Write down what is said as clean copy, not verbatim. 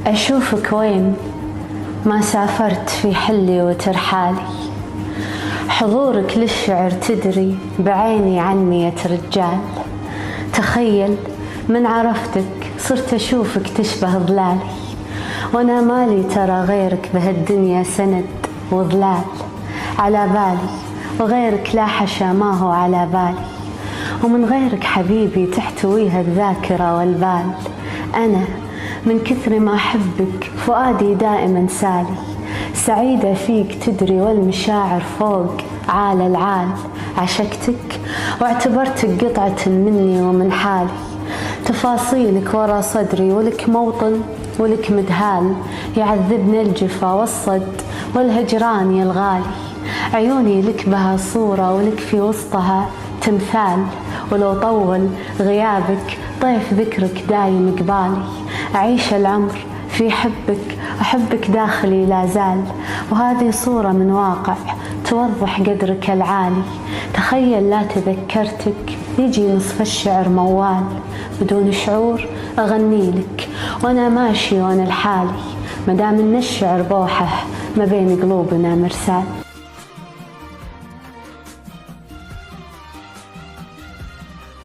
أشوفك وين ما سافرت في حلي وترحالي، حضورك للشعر تدري بعيني عنية رجال. تخيل من عرفتك صرت أشوفك تشبه ظلالي، وأنا مالي ترى غيرك بهالدنيا سند وظلال على بالي، وغيرك لا حشا ما هو على بالي، ومن غيرك حبيبي تحتويها الذاكرة والبال. أنا من كثر ما أحبك فؤادي دائما سالي، سعيدة فيك تدري والمشاعر فوق عال العال. عشقتك واعتبرتك قطعة مني ومن حالي، تفاصيلك ورا صدري ولك موطن ولك مدهال، يعذبني الجفا والصد والهجران يا الغالي. عيوني لك بها صورة ولك في وسطها تمثال، ولو طول غيابك طيف ذكرك دايم قبالي. أعيش العمر في حبك أحبك داخلي لا زال، وهذه صورة من واقع توضح قدرك العالي. تخيل لا تذكرتك يجي نصف الشعر موال، بدون شعور أغني لك وأنا ماشي وأنا لحالي، مدام إن الشعر بوحه ما بين قلوبنا مرسال.